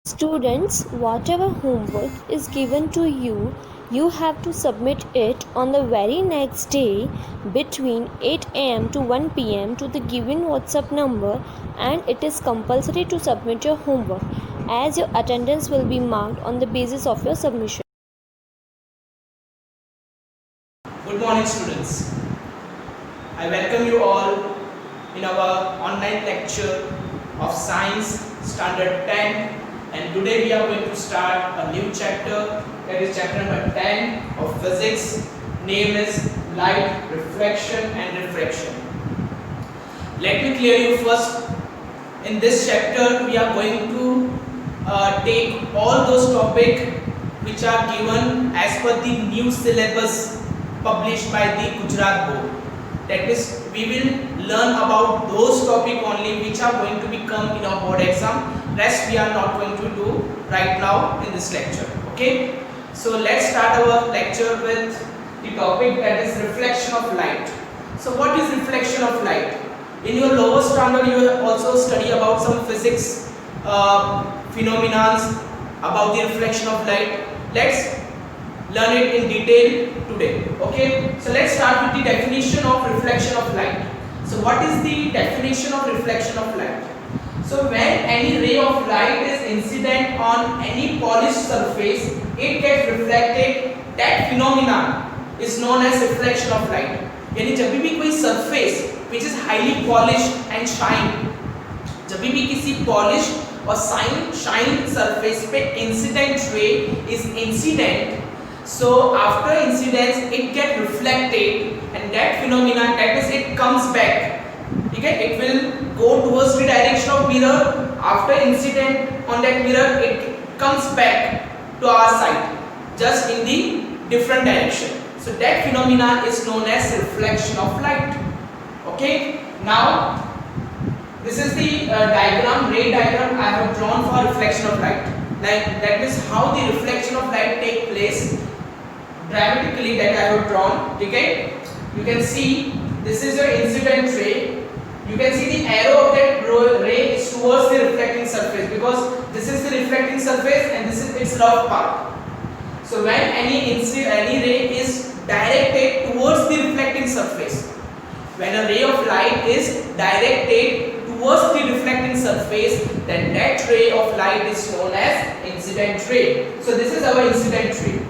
Students, whatever homework is given to you, you have to submit it on the very next day between 8 am to 1 pm to the given WhatsApp number, and it is compulsory to submit your homework as your attendance will be marked on the basis of your submission. Good morning, students. I welcome you all in our online lecture of Science Standard 10, and today we are going to start a new chapter, that is chapter number 10 of physics. Name is light, reflection and refraction. Let me clear you first. In this chapter we are going to take all those topics which are given as per the new syllabus published by the Gujarat board. That means we will learn about those topics only which are going to become in our board exam. Rest we are not going to do right now in this lecture. Okay, so let's start our lecture with the topic, that is reflection of light. So what is reflection of light? In your lower standard you will also study about some physics phenomena about the reflection of light. Let's learn it in detail today. Okay, so let's start with the definition of reflection of light. So what is the definition of reflection of light? So when any ray of light is incident on any polished surface, it gets reflected. That phenomenon is known as reflection of light. यानी जब भी कोई surface which is highly polished and shine, जब भी किसी polished और shine surface पे incident ray is incident, so after incidence it get reflected, and that phenomenon, that is, it comes back. Okay, it will go towards the direction of mirror. After incident on that mirror, it comes back to our side, just in the different direction. So that phenomenon is known as reflection of light. Okay, now this is the diagram, ray diagram I have drawn for reflection of light. Like that means how the reflection of light take place dramatically, that I have drawn. Okay, you can see this is your incident ray. You can see the arrow of that ray is towards the reflecting surface, because this is the reflecting surface and this is its rough part. So when any ray is directed towards the reflecting surface, when a ray of light is directed towards the reflecting surface, then that ray of light is known as incident ray. So this is our incident ray.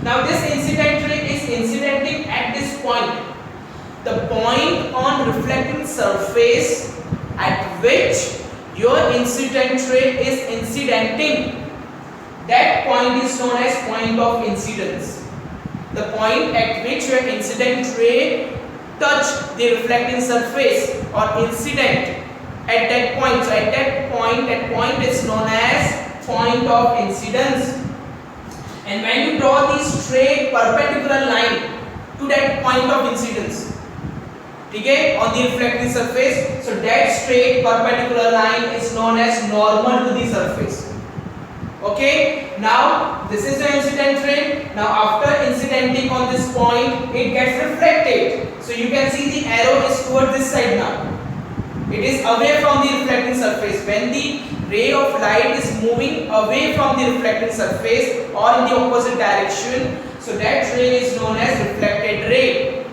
Now this incident ray is incidenting at this point, the point on reflecting surface at which your incident ray is incidenting. That point is known as point of incidence. The point at which your incident ray touch the reflecting surface or incident at that point. So at that point is known as point of incidence. And when you draw the straight perpendicular line to that point of incidence, okay, on the reflecting surface, so that straight perpendicular line is known as normal to the surface. Okay, now this is the incident ray. Now after incidenting on this point, it gets reflected. So you can see the arrow is towards this side now. It is away from the reflecting surface. When the ray of light is moving away from the reflecting surface or in the opposite direction, so that ray is known as reflected ray.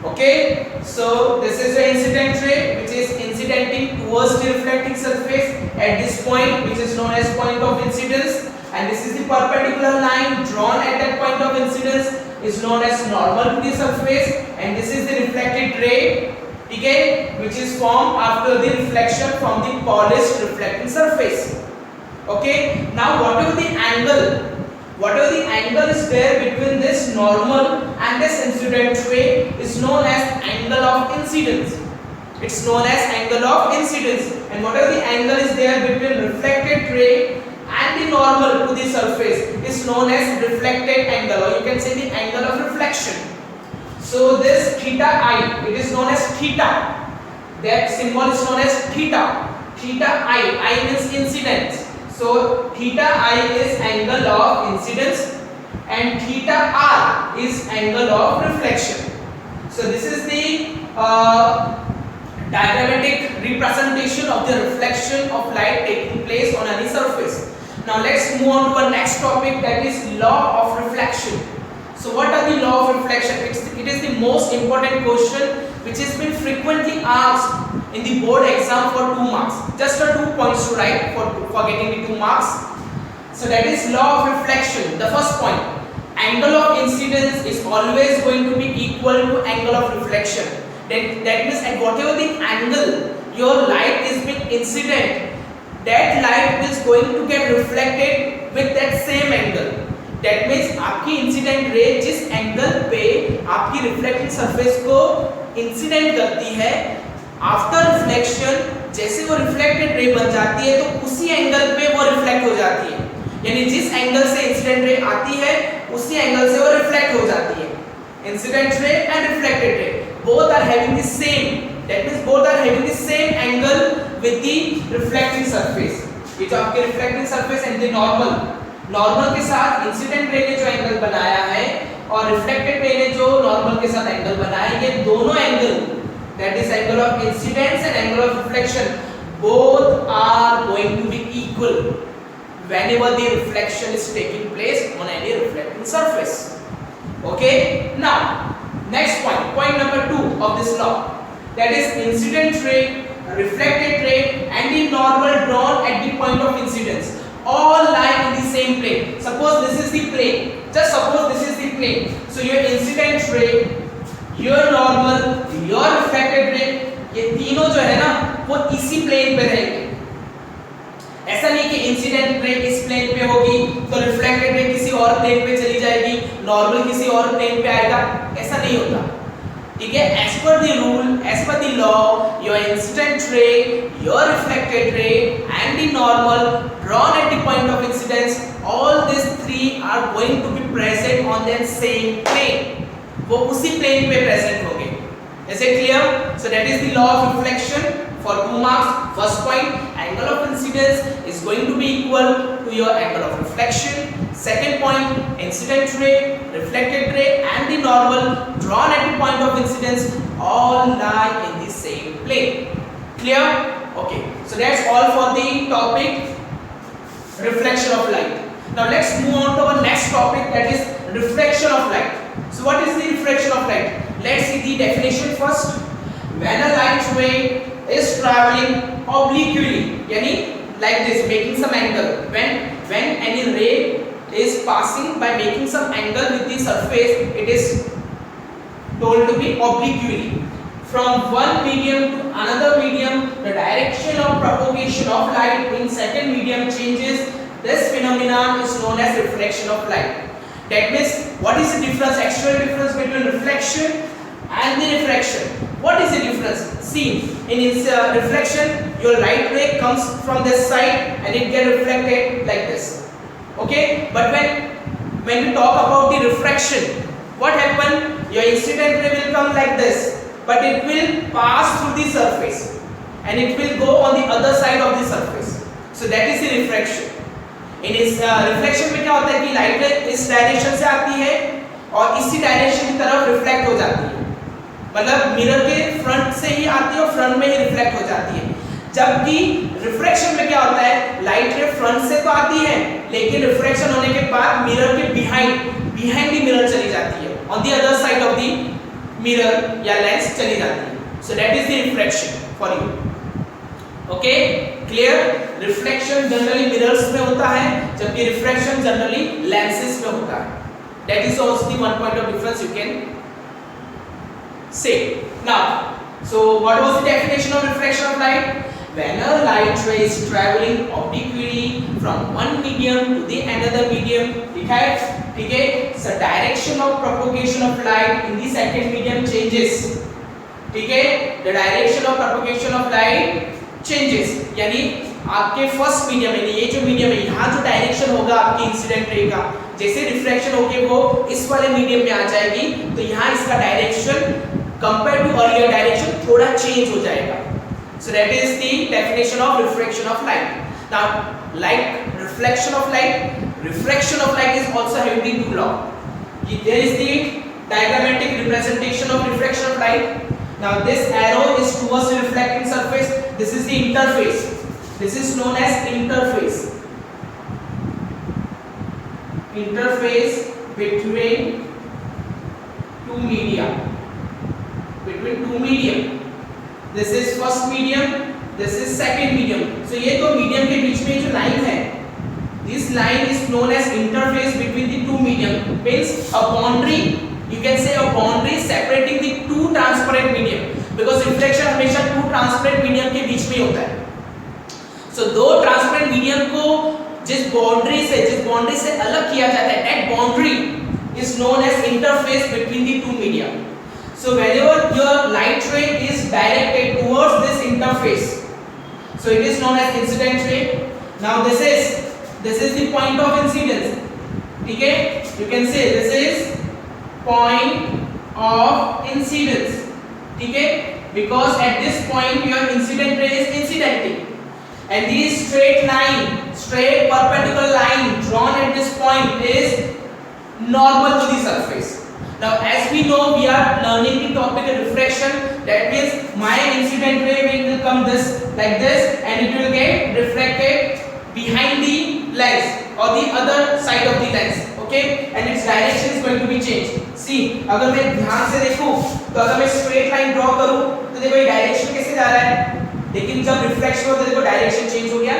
Okay, so this is the incident ray which is incidenting towards the reflecting surface at this point, which is known as point of incidence, and this is the perpendicular line drawn at that point of incidence is known as normal to the surface, and this is the reflected ray, okay, which is formed after the reflection from the polished reflecting surface. Okay, now whatever the angle is there between this normal and this incident ray is known as angle of incidence. It's known as angle of incidence, and whatever the angle is there between reflected ray and the normal to the surface is known as reflected angle, or you can say the angle of reflection. So this theta I, it is known as theta. That symbol is known as theta. Theta I means incidence. So theta I is angle of incidence and theta R is angle of reflection. So this is the diagrammatic representation of the reflection of light taking place place on any surface. Now let's move on to our next topic, that is law of reflection. So what are the law of reflection? It is the most important question which has been frequently asked in the board exam for 2 marks. Just 2 points to write for getting the 2 marks. So that is law of reflection. The first point, angle of incidence is always going to be equal to angle of reflection. That means at whatever the angle your light is being incident, that light is going to get reflected with that same angle. That means आपकी incident ray जिस angle पे आपकी reflecting surface को incident करती है, after reflection जैसे वो reflected ray बन जाती है तो उसी एंगल पे वो रिफ्लेक्ट हो जाती है। यानी जिस एंगल से इंसिडेंट रे आती है उसी एंगल से वो रिफ्लेक्ट हो जाती है। Incident ray and reflected ray both are having the same, that means both are having the same angle with the reflecting surface. ये जो आपके reflecting surface and the normal के साथ इंसिडेंट रे ने जो एंगल बनाया है और रिफ्लेक्टेड रे ने जो नॉर्मल के साथ एंगल बनाया है, ये दोनों angle, that is angle of incidence and angle of reflection, both are going to be equal whenever the reflection is taking place on any reflecting surface. Okay, now next point number 2 of this law, that is incident ray, reflected ray and the normal drawn at the point of incidence all lie in the same plane. Suppose this is the plane, just suppose this is the plane. So your incident ray, your normal, your reflected ray, ये तीनों जो है ना वो इसी plane पे रहेंगे। ऐसा नहीं कि इंसिडेंट रे इस प्लेन पे होगी तो रिफ्लेक्टेड रे किसी और प्लेन पे चली जाएगी, नॉर्मल किसी और प्लेन पे आएगा, ऐसा नहीं होता। ठीक है, as per the rule, as per the law, your incident ray, your reflected ray and the normal drawn at the point of incidence, all these three are going to be present on that same plane. वो उसी plane पे present होंगे। Is it clear? So that is the law of reflection for 2 marks. First point, angle of incidence is going to be equal to your angle of reflection. Second point, incident ray, reflected ray and the normal drawn at the point of incidence all lie in the same plane. Clear? Okay. So that's all for the topic reflection of light. Now let's move on to our next topic, that is refraction of light. So what is the refraction of light? Let's see the definition first. When a light ray is traveling obliquely, yani like this, making some angle, when any ray is passing by making some angle with the surface, it is told to be obliquely. From one medium to another medium, the direction of propagation of light in second medium changes. This phenomenon is known as reflection of light. That means, what is the difference, actual difference between reflection and the refraction? What is the difference? See, in its reflection, your light ray comes from this side and it gets reflected like this. Okay, but when we talk about the refraction, what happens? Your incident ray will come like this, but it will pass through the surface and it will go on the other side of the surface. So that is the refraction. In इस reflection में क्या होता है कि light इस direction से आती है और इसी डायरेक्शन की तरफ रिफ्लेक्ट हो जाती है, मतलब मिरर के फ्रंट से ही आती है और फ्रंट में ही रिफ्लेक्ट हो जाती है। जबकि रिफ्रैक्शन में क्या होता है, लाइट रे फ्रंट से तो आती है लेकिन रिफ्रैक्शन होने के बाद मिरर के बिहाइंड द मिरर चली जाती है, on the other side of the mirror या लेंस चली जाती है। So that is the refraction for you. Okay, clear? Reflection generally mirrors में होता है जबकि रिफ्रैक्शन जनरली लेंसेस में होता है। That is also the one point of difference you can say. Now so what was the definition of refraction of light? When a light ray is traveling obliquely from one medium to the another medium, ठीक है, so direction of propagation of light in the second medium changes, ठीक है, the direction of propagation of light changes, यानी आपके first medium में, ये जो medium है यहाँ जो डायरेक्शन होगा आपकी इंसिडेंट रे का, जैसे रिफ्रैक्शन होके वो इस वाले मीडियम में आ जाएगी तो यहाँ इसका direction compare to earlier direction थोड़ा चेंज हो जाएगा। So that is the definition of refraction of light. Now, like reflection of light, refraction of light is also having the two law. There is the diagrammatic representation of refraction of light. Now, this arrow is towards the reflecting surface. This is the interface. This is known as interface. Interface between two media. Between two medium. This is first medium, this is second medium. So ये दो medium के बीच में जो line है, this line is known as interface between the two medium. Means a boundary, you can say a boundary separating the two transparent medium. Because reflection हमेशा two transparent medium के बीच में होता है. So दो transparent medium को जिस boundary से अलग किया जाता है, that boundary is known as interface between the two media. So whenever your light ray is directed towards this interface, so it is known as incident ray. Now this is the point of incidence. Okay, you can say this is point of incidence. Okay, because at this point your incident ray is incidenting, and this straight perpendicular line drawn at this point is normal to the surface. Now as we know, we are learning the topic of refraction. That means my incident ray will come like this, and it will get reflected behind the lens or the other side of the lens. Okay, and its direction is going to be changed. See, अगर मैं ध्यान से देखूं तो अगर मैं straight line draw करूं तो देखो ये direction कैसे जा रहा है, लेकिन जब reflection होता है देखो direction change हो गया.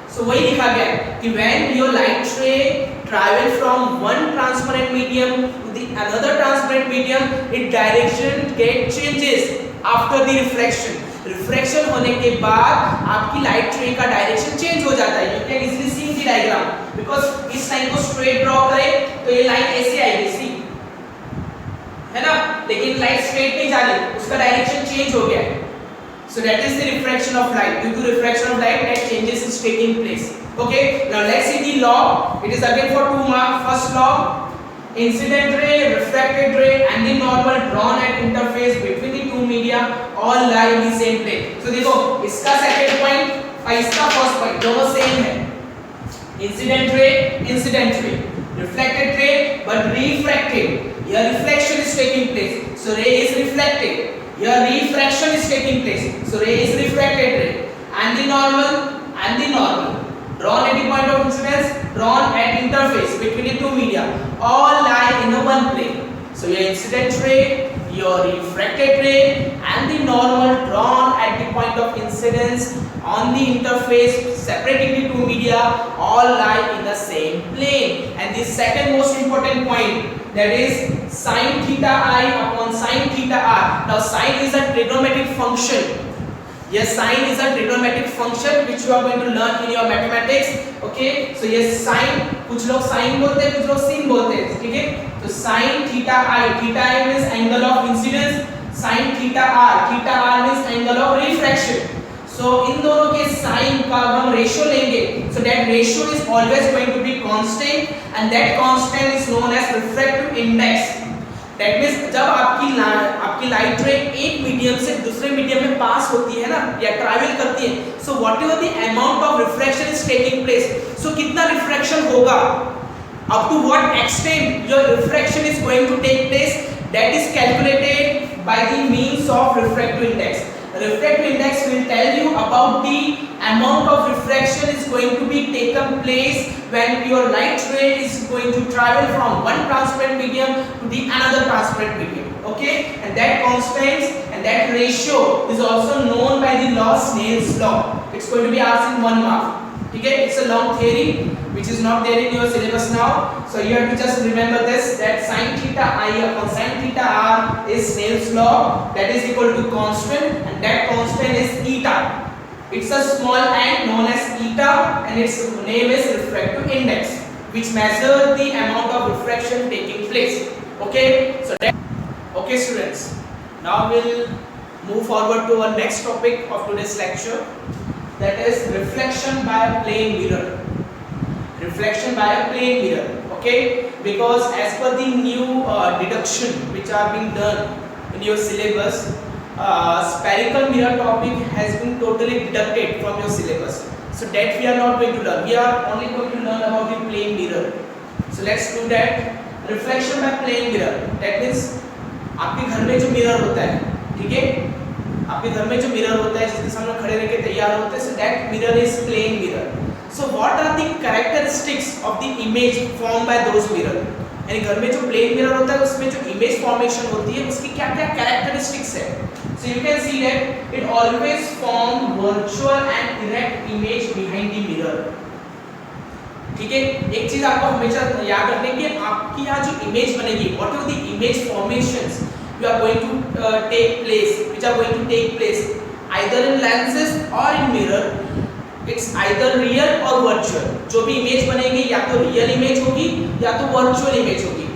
So वही लिखा गया है कि when your light ray travel from one transparent medium to the another transparent medium, its direction get changes after the reflection. Reflection होने के बाद आपकी light ray का direction change हो जाता है. You can easily see the diagram because इस line को straight draw करें तो ये line ऐसे आएगी, see, है ना, लेकिन light straight नहीं जा रही, उसका direction change हो गया है. So that is the refraction of light. Due to refraction of light, that changes is taking place. Okay, now let's see the law. It is again for 2 marks. First law: incident ray, refracted ray, and the normal drawn at interface between the two media all lie in the same plane. So देखो, इसका second point और इसका first point दोनों same है. Incident ray, reflected ray, but refracted. Here reflection is taking place, so ray is reflected. Here refraction is taking place, so ray is refracted ray, and the normal drawn at the point of incidence, drawn at interface between the two media all lie in a one plane. So your incident ray, your refracted ray, and the normal drawn at the point of incidence on the interface separating the two media all lie in the same plane. And the second most important point, that is sin theta I upon sin theta r. Now sin is a trigonometric function. Yes, sin is a trigonometric function which you are going to learn in your mathematics. Okay, so yes, sin, कुछ लोग sin बोलते हैं, कुछ लोग sin बोलते हैं, ठीक है. तो sin theta I means angle of incidence, sin theta r means angle of refraction. So इन दोनों के sin का हम रेशियो लेंगे, so that ratio is always going to be constant, and that constant is known as refractive index. That means जब आपकी light रे एक medium से दूसरे मीडियम में पास होती है ना या ट्रैवल करती है, so whatever the amount of refraction is taking place, so कितना refraction होगा, up to what extent your refraction is going to take place, that is calculated by the means of refractive index. Refractive index will tell you about the amount of refraction is going to be taken place when your light ray is going to travel from one transparent medium to the another transparent medium. Okay, and that constants and that ratio is also known by the law Snell's law. It's going to be asked in 1 mark. Okay, it's a long theory which is not there in your syllabus now, so you have to just remember this, that sin theta I upon sin theta r is Snell's law, that is equal to constant, and that constant is eta. It's a small ant known as eta, and its name is refractive index, which measures the amount of refraction taking place. Okay, so okay students, now we'll move forward to our next topic of today's lecture, that is reflection by a plane mirror. Reflection by a plane mirror. Okay, because as per the new deduction which are being done in your syllabus, spherical mirror topic has been totally deducted from your syllabus, so that we are not going to learn. We are only going to learn about the plane mirror. So let's do that. Reflection by plane mirror, that means आपके घर में जो mirror होता है, ठीक है, आपके घर में जो मिरर होता है जिसके सामने खड़े रह के तैयार होते हैं, so that mirror is plane mirror. So what are the characteristics of the image formed by those mirror? यानी घर में जो प्लेन मिरर होता है उसमें जो इमेज फॉर्मेशन होती है उसकी क्या क्या कैरेक्टरिस्टिक्स है. So you can see that it always form virtual and direct image behind the mirror. ठीक है, एक चीज आपको हमेशा याद रखनी है कि आपकी यहाँ जो इमेज बनेगी, what are the image formations you are going to take place, which are going to take place either in lenses or in mirror. It's either real or virtual. जो भी इमेज बनेगी या तो रियल इमेज होगी या तो virtual image होगी.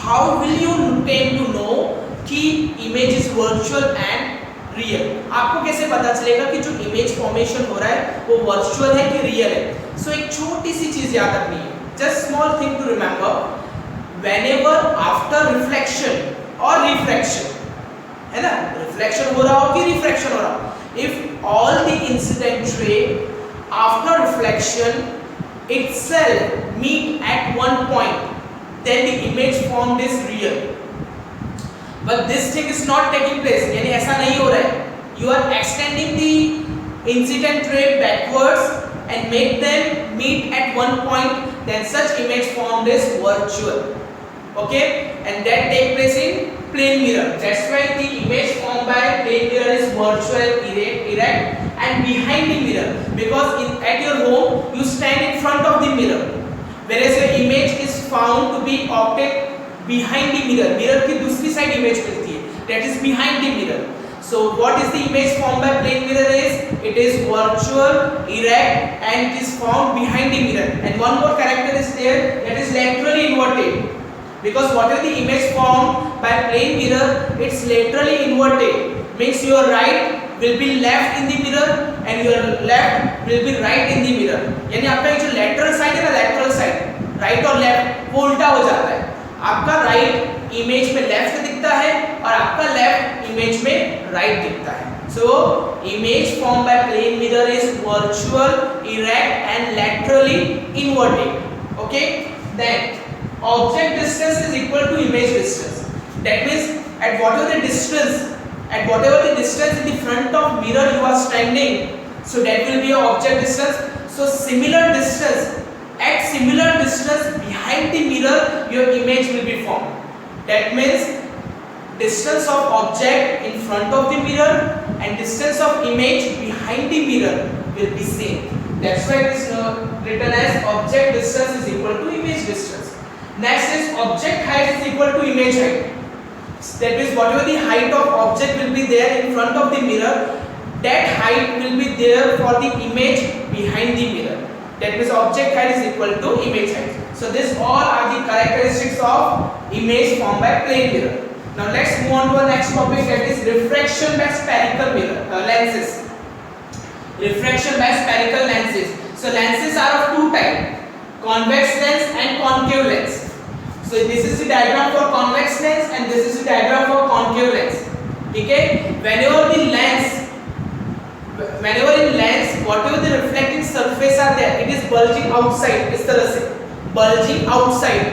How will you came to know कि image is virtual and real? आपको कैसे पता चलेगा कि जो इमेज फॉर्मेशन हो रहा है वो वर्चुअल है कि रियल है? सो एक छोटी सी चीज याद रखनी है, just small thing to remember. Whenever after reflection और रिफ्रैक्शन, है ना, रिफ्लेक्शन हो रहा हो कि रिफ्रैक्शन हो रहा हो, if all the incident ray after reflection itself meet at one point, then the image formed is real. But this thing is not taking place, यानी ऐसा नहीं हो रहा है. You are extending the incident ray backwards and make them meet at one point, then such image formed is virtual. Okay, and that take place in plane mirror. That's why the image formed by plane mirror is virtual, erect and behind the mirror, because at your home you stand in front of the mirror, whereas your image is found to be object behind the mirror. Mirror की दूसरी side image मिलती है, that is behind the mirror. So what is the image formed by plane mirror is? It is virtual, erect and it is formed behind the mirror. And one more character is there, that is laterally inverted. Because whatever the image formed by plane mirror, it's laterally inverted. Means your right will be left in the mirror and your left will be right in the mirror. यानी आपका जो lateral side है ना, lateral side, right और left वो उल्टा हो जाता है. आपका right image में left दिखता है और आपका left image में right दिखता है. So image formed by plane mirror is virtual, erect and laterally inverted. Okay, then object distance is equal to image distance. That means at whatever the distance in the front of mirror you are standing, so that will be your object distance. So similar distance, at similar distance behind the mirror your image will be formed. That means distance of object in front of the mirror and distance of image behind the mirror will be same. That's why it is written as object distance is equal to image distance. Next is object height is equal to image height. That means whatever the height of object will be there in front of the mirror, that height will be there for the image behind the mirror. That means object height is equal to image height. So this all are the characteristics of image formed by plane mirror. Now let's move on to the next topic, that is refraction by spherical mirror lenses. Refraction by spherical lenses. So lenses are of two types, convex lens and concave lens. So this is the diagram for convex lens and this is the diagram for concave lens. ठीक है, whenever in lens whatever the reflecting surface are there, it is bulging outside. इस तरह से bulging outside.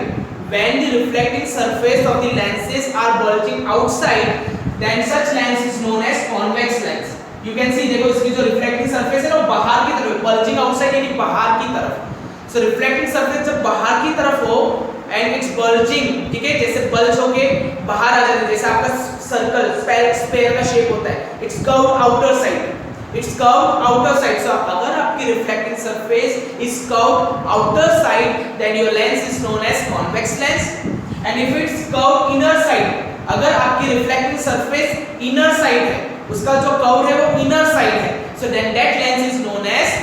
When the reflecting surface of the lenses are bulging outside, then such lens is known as convex lens. You can see, देखो इसकी जो reflecting surface है ना वो बाहर की तरफ, bulging outside यानी बाहर की तरफ. So reflecting surface जब बाहर की तरफ हो and it's bulging, ठीक है, जैसे bulge होके बाहर आ जाता है, जैसे आपका सर्कल स्फेयर का शेप होता है, it's curved outer side. It's curved outer side. So अगर आपकी reflecting surface is curved outer side, then your lens is known as convex lens. And if it's curved inner side, अगर आपकी reflecting surface inner side है, उसका जो curve है वो inner side है, so then that lens is known as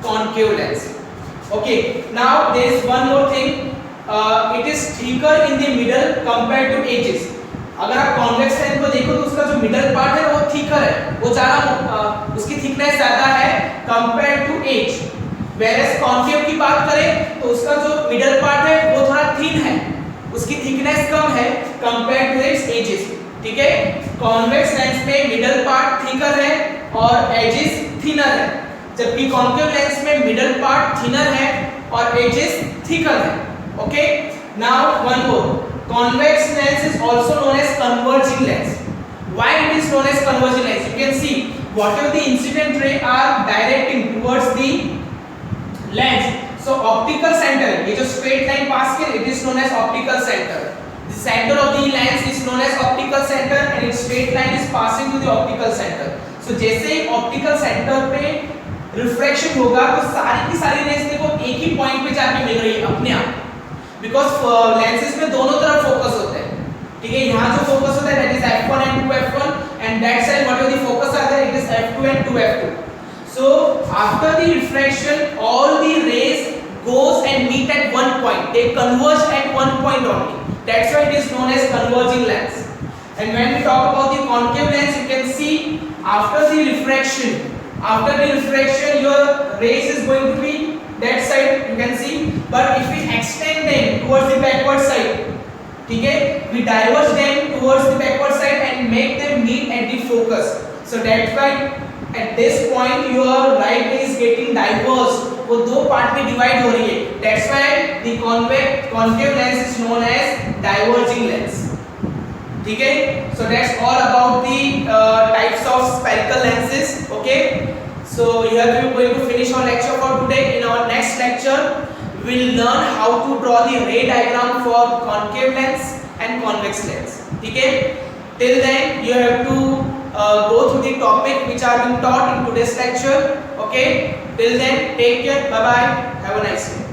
concave lens. Okay, now there is one more thing. It is thicker in the middle compared to edges. अगर आप convex lens को देखो तो उसका जो मिडल पार्ट है वो थिकर है, वो ज़्यादा उसकी थिकनेस ज़्यादा है compare to edge. Whereas concave की बात करें तो उसका जो मिडल पार्ट है वो थोड़ा थिन है, उसकी थिकनेस कम है कंपेयर टू इट्स एजेस. ठीक है, कॉन्वेक्स लेंस में मिडल पार्ट थिकर है और एजेस थिनर है, जबकि कॉन्केव लेंस में मिडल पार्ट थिनर है और एजेस थिकर है. Okay, now one more. Convex lens is also known as converging lens. Why it is known as converging lens? You can see whatever the incident ray are directing towards the lens. So optical center, ये जो straight line pass किया, it is known as optical center. The center of the lens is known as optical center and its straight line is passing to the optical center. So जैसे ही optical center पे refraction होगा तो सारी की सारी race देखो एक ही point पे जाके मिल रही है अपने आप, बिकॉज लेंसेज में दोनों तरफ फोकस होता है, ठीक है। यहाँ जो फोकस होता है that is f1 and 2f1 and that side whatever the focus are there it is f2 and 2f2. So after the refraction all the rays goes and meet at one point, they converge at one point only, that's why it is known as converging lens. And when we talk about the concave lens, you can see after the refraction your rays is going to be that side, you can see, but if we extend them towards the backward side, ठीक है, we diverge them towards the backward side and make them meet at the focus. So that's why at this point your right ray is getting diverged, वो दो part में divide हो रही है, that's why the concave lens is known as diverging lens, ठीक है। So that's all about the types of spherical lenses, okay। So here we are going to finish our lecture for today. In our next lecture we will learn how to draw the ray diagram for concave lens and convex lens, ठीक है। Till then you have to go through the topic which are being taught in today's lecture, okay। Till then take care, bye bye, have a nice day.